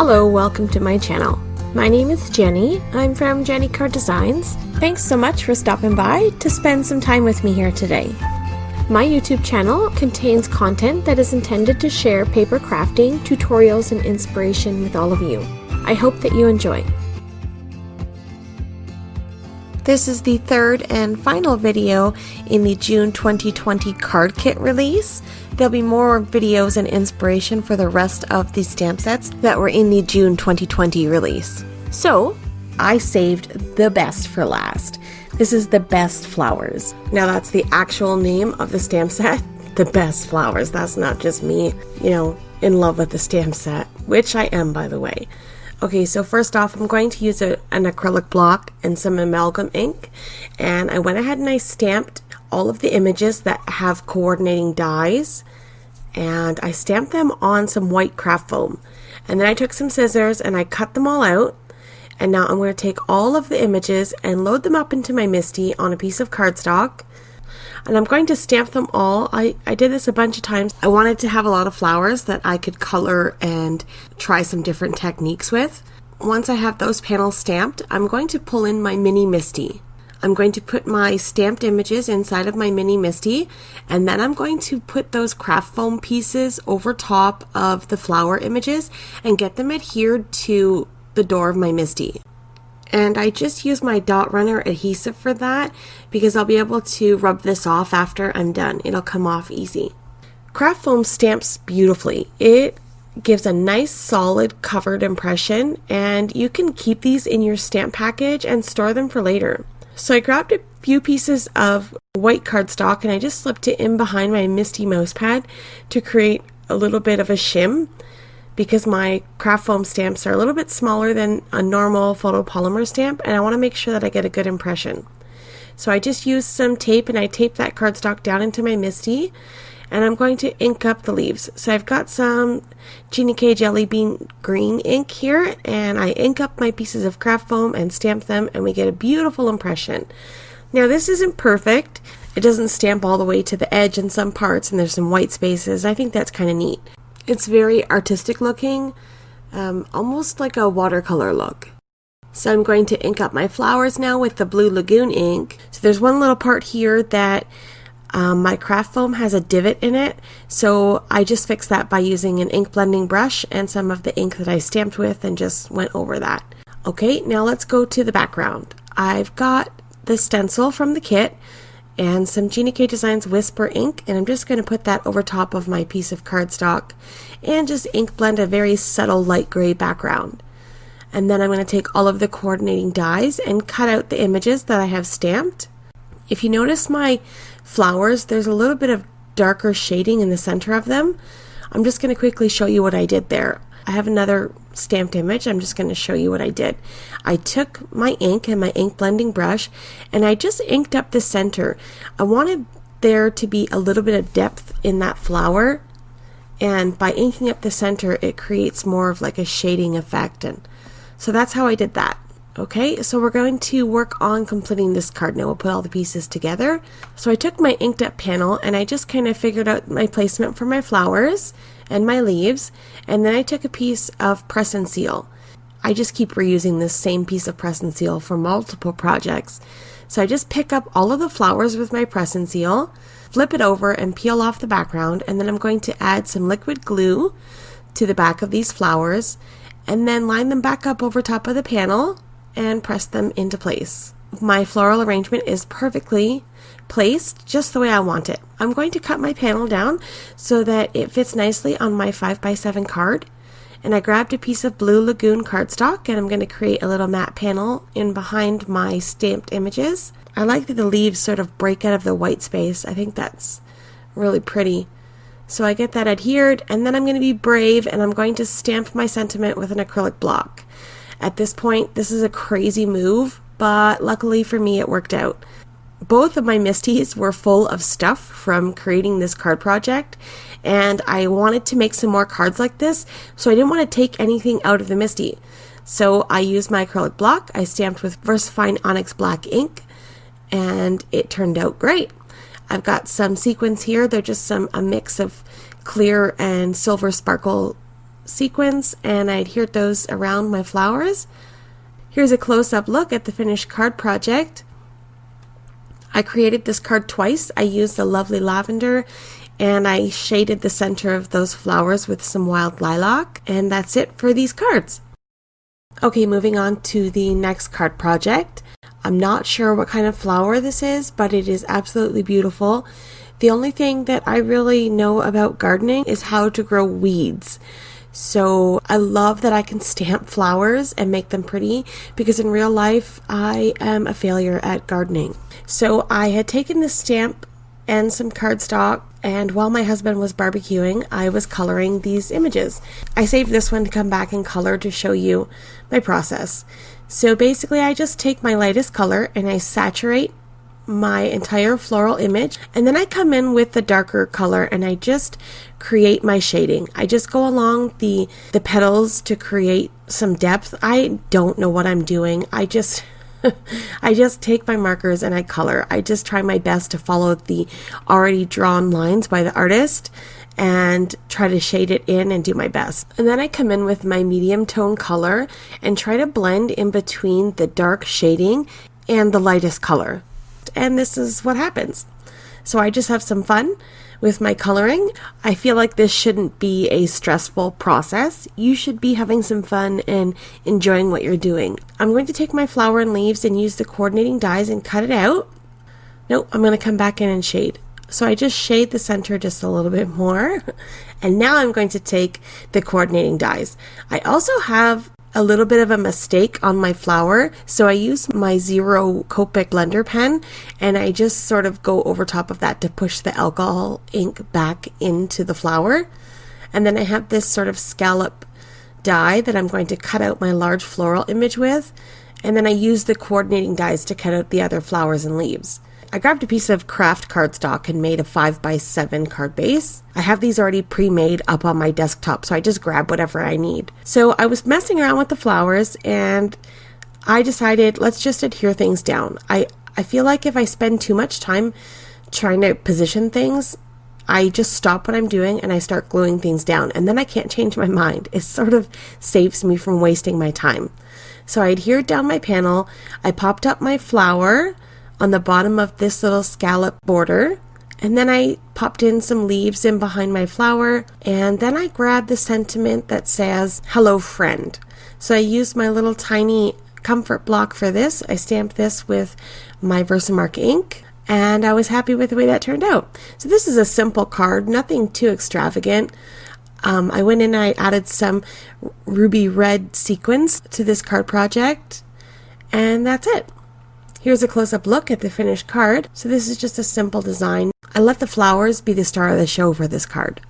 Hello, welcome to my channel. My name is Jenny. I'm from JennyCardDesigns. Thanks so much for stopping by to spend some time with me here today. My YouTube channel contains content that is intended to share paper crafting, tutorials, and inspiration with all of you. I hope that you enjoy. This is the third and final video in the June 2020 card kit release. There'll be more videos and inspiration for the rest of the stamp sets that were in the June 2020 release. So, I saved the best for last. This is the Best Flowers. Now that's the actual name of the stamp set, the Best Flowers. That's not just me, in love with the stamp set, which I am, by the way. Okay, so first off, I'm going to use an acrylic block and some amalgam ink, and I went ahead and I stamped all of the images that have coordinating dies, and I stamped them on some white craft foam. And then I took some scissors and I cut them all out, and now I'm going to take all of the images and load them up into my MISTI on a piece of cardstock. And I'm going to stamp them all. I did this a bunch of times. I wanted to have a lot of flowers that I could color and try some different techniques with. Once I have those panels stamped, I'm going to pull in my mini MISTI. I'm going to put my stamped images inside of my mini MISTI, and then I'm going to put those craft foam pieces over top of the flower images and get them adhered to the door of my MISTI. And I just use my dot runner adhesive for that because I'll be able to rub this off after I'm done. It'll come off easy. Craft foam stamps beautifully. It gives a nice solid covered impression, and you can keep these in your stamp package and store them for later. So I grabbed a few pieces of white cardstock and I just slipped it in behind my MISTI mouse pad to create a little bit of a shim, because my craft foam stamps are a little bit smaller than a normal photopolymer stamp, and I want to make sure that I get a good impression. So I just used some tape and I taped that cardstock down into my MISTI, and I'm going to ink up the leaves. So I've got some Gina K Jelly Bean green ink here, and I ink up my pieces of craft foam and stamp them, and we get a beautiful impression. Now this isn't perfect. It doesn't stamp all the way to the edge in some parts, and there's some white spaces. I think that's kind of neat. It's very artistic looking, almost like a watercolor look. So I'm going to ink up my flowers now with the Blue Lagoon ink. So there's one little part here that my craft foam has a divot in it, so I just fixed that by using an ink blending brush and some of the ink that I stamped with and just went over that. Okay, now let's go to the background. I've got the stencil from the kit and some Gina K Designs Whisper ink, and I'm just going to put that over top of my piece of cardstock and just ink blend a very subtle light gray background. And then I'm going to take all of the coordinating dies and cut out the images that I have stamped. If you notice my flowers, there's a little bit of darker shading in the center of them. I'm just going to quickly show you what I did there. I have another stamped image. I'm just going to show you what I did. I took my ink and my ink blending brush and I just inked up the center. I wanted there to be a little bit of depth in that flower, and by inking up the center it creates more of like a shading effect, and so that's how I did that. Okay, so we're going to work on completing this card now. We'll put all the pieces together. So I took my inked up panel and I just kind of figured out my placement for my flowers and my leaves, and then I took a piece of press and seal. I just keep reusing this same piece of press and seal for multiple projects. So I just pick up all of the flowers with my press and seal, flip it over and peel off the background, and then I'm going to add some liquid glue to the back of these flowers and then line them back up over top of the panel and press them into place. My floral arrangement is perfectly placed just the way I want it. I'm going to cut my panel down so that it fits nicely on my 5x7 card, and I grabbed a piece of Blue Lagoon cardstock and I'm going to create a little matte panel in behind my stamped images. I like that the leaves sort of break out of the white space. I think that's really pretty. So I get that adhered, and then I'm going to be brave and I'm going to stamp my sentiment with an acrylic block. At this point, this is a crazy move, but luckily for me, it worked out. Both of my MISTIs were full of stuff from creating this card project, and I wanted to make some more cards like this, so I didn't want to take anything out of the MISTI. So I used my acrylic block, I stamped with VersaFine Onyx Black ink, and it turned out great. I've got some sequins here. They're just a mix of clear and silver sparkle sequins and I adhered those around my flowers. Here's a close-up look at the finished card project. I created this card twice. I used the lovely lavender and I shaded the center of those flowers with some wild lilac, and that's it for these cards. Okay, moving on to the next card project. I'm not sure what kind of flower this is, but it is absolutely beautiful. The only thing that I really know about gardening is how to grow weeds. So I love that I can stamp flowers and make them pretty, because in real life I am a failure at gardening. So I had taken this stamp and some cardstock, and while my husband was barbecuing, I was coloring these images. I saved this one to come back in color to show you my process. So basically I just take my lightest color and I saturate my entire floral image, and then I come in with the darker color and I just create my shading. I just go along the petals to create some depth. I don't know what I'm doing. I just take my markers and I color. I just try my best to follow the already drawn lines by the artist and try to shade it in and do my best. And then I come in with my medium tone color and try to blend in between the dark shading and the lightest color. And this is what happens. So I just have some fun with my coloring. I feel like this shouldn't be a stressful process. You should be having some fun and enjoying what you're doing. I'm going to take my flower and leaves and use the coordinating dies and cut it out. Nope, I'm going to come back in and shade. So I just shade the center just a little bit more. And now I'm going to take the coordinating dies. I also have a little bit of a mistake on my flower, so I use my Zero Copic blender pen and I just sort of go over top of that to push the alcohol ink back into the flower. And then I have this sort of scallop die that I'm going to cut out my large floral image with, and then I use the coordinating dies to cut out the other flowers and leaves. I grabbed a piece of craft cardstock and made a 5x7 card base. I have these already pre-made up on my desktop, so I just grab whatever I need. So I was messing around with the flowers and I decided, let's just adhere things down. I feel like if I spend too much time trying to position things, I just stop what I'm doing and I start gluing things down, and then I can't change my mind. It sort of saves me from wasting my time. So I adhered down my panel. I popped up my flower on the bottom of this little scallop border, and then I popped in some leaves in behind my flower, and then I grabbed the sentiment that says hello friend. So I used my little tiny comfort block for this. I stamped this with my Versamark ink, and I was happy with the way that turned out. So this is a simple card, nothing too extravagant. I went in and I added some ruby red sequins to this card project, and that's it. Here's a close-up look at the finished card. So this is just a simple design. I let the flowers be the star of the show for this card.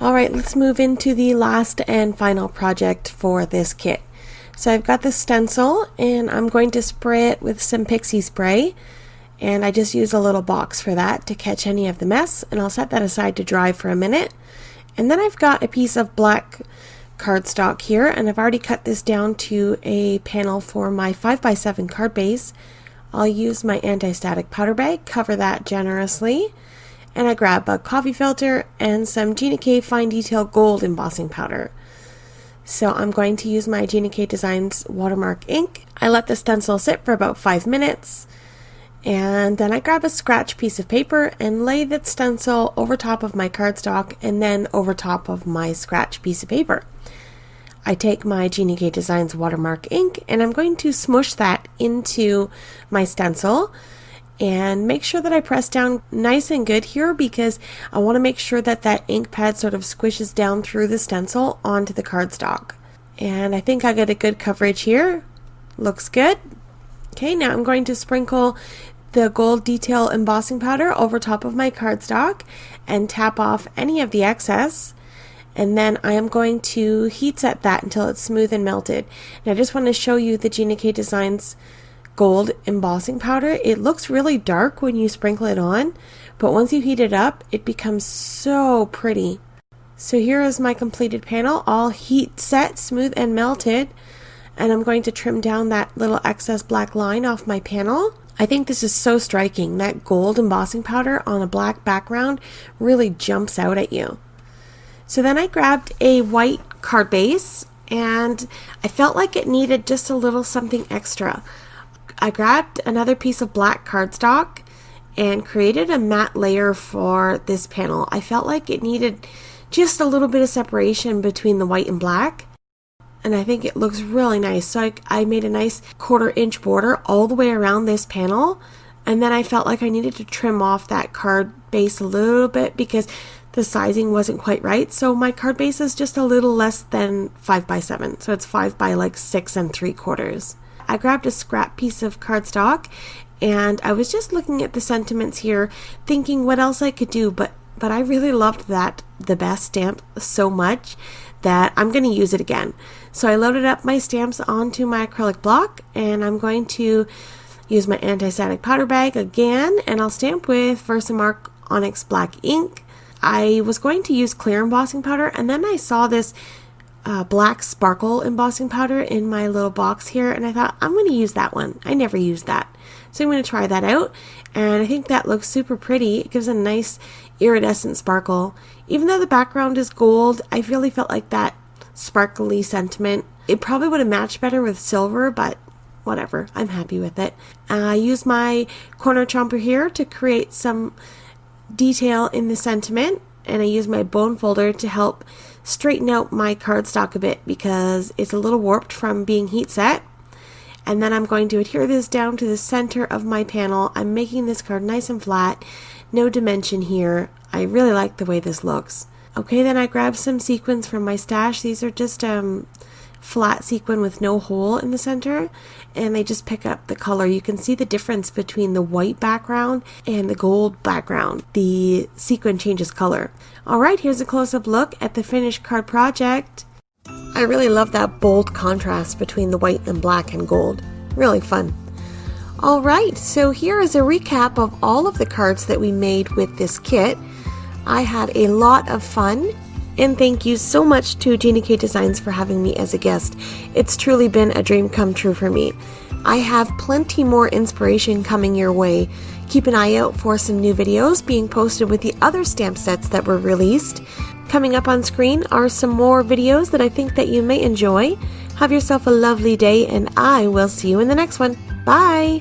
Alright, let's move into the last and final project for this kit. So I've got the stencil and I'm going to spray it with some pixie spray. And I just use a little box for that to catch any of the mess. And I'll set that aside to dry for a minute. And then I've got a piece of black cardstock here, and I've already cut this down to a panel for my 5x7 card base. I'll use my anti-static powder bag, cover that generously, and I grab a coffee filter and some Gina K Fine Detail Gold embossing powder. So I'm going to use my Gina K Designs watermark ink. I let the stencil sit for about 5 minutes, and then I grab a scratch piece of paper and lay that stencil over top of my cardstock and then over top of my scratch piece of paper. I take my Gina K Designs watermark ink and I'm going to smush that into my stencil and make sure that I press down nice and good here, because I want to make sure that that ink pad sort of squishes down through the stencil onto the cardstock. And I think I got a good coverage here. Looks good. Okay, now I'm going to sprinkle the gold detail embossing powder over top of my cardstock and tap off any of the excess. And then I am going to heat set that until it's smooth and melted. And I just want to show you the Gina K Designs gold embossing powder. It looks really dark when you sprinkle it on, but once you heat it up, it becomes so pretty. So here is my completed panel, all heat set, smooth and melted. And I'm going to trim down that little excess black line off my panel. I think this is so striking. That gold embossing powder on a black background really jumps out at you. So then I grabbed a white card base, and I felt like it needed just a little something extra. I grabbed another piece of black cardstock and created a matte layer for this panel. I felt like it needed just a little bit of separation between the white and black, and I think it looks really nice. So I made a nice 1/4 inch border all the way around this panel, and then I felt like I needed to trim off that card base a little bit because the sizing wasn't quite right. So my card base is just a little less than 5 by 7, so it's 5 by like 6 3/4. I grabbed a scrap piece of cardstock, and I was just looking at the sentiments here, thinking what else I could do, but I really loved the best stamp so much that I'm going to use it again. So I loaded up my stamps onto my acrylic block, and I'm going to use my anti-static powder bag again, and I'll stamp with Versamark Onyx Black ink. I was going to use clear embossing powder, and then I saw this black sparkle embossing powder in my little box here, and I thought I'm going to use that one. I never used that, so I'm going to try that out, and I think that looks super pretty. It gives a nice iridescent sparkle. Even though the background is gold, I really felt like that sparkly sentiment, it probably would have matched better with silver, but whatever, I'm happy with it. I used my corner chomper here to create some detail in the sentiment, and I use my bone folder to help straighten out my cardstock a bit because it's a little warped from being heat set. And then I'm going to adhere this down to the center of my panel. I'm making this card nice and flat, no dimension here. I really like the way this looks. Okay, then I grabbed some sequins from my stash. These are just flat sequin with no hole in the center, and they just pick up the color. You can see the difference between the white background and the gold background. The sequin changes color. Alright, here's a close-up look at the finished card project. I really love that bold contrast between the white and black and gold. Really fun. Alright, so here is a recap of all of the cards that we made with this kit. I had a lot of fun. And thank you so much to Gina K Designs for having me as a guest. It's truly been a dream come true for me. I have plenty more inspiration coming your way. Keep an eye out for some new videos being posted with the other stamp sets that were released. Coming up on screen are some more videos that I think that you may enjoy. Have yourself a lovely day, and I will see you in the next one. Bye!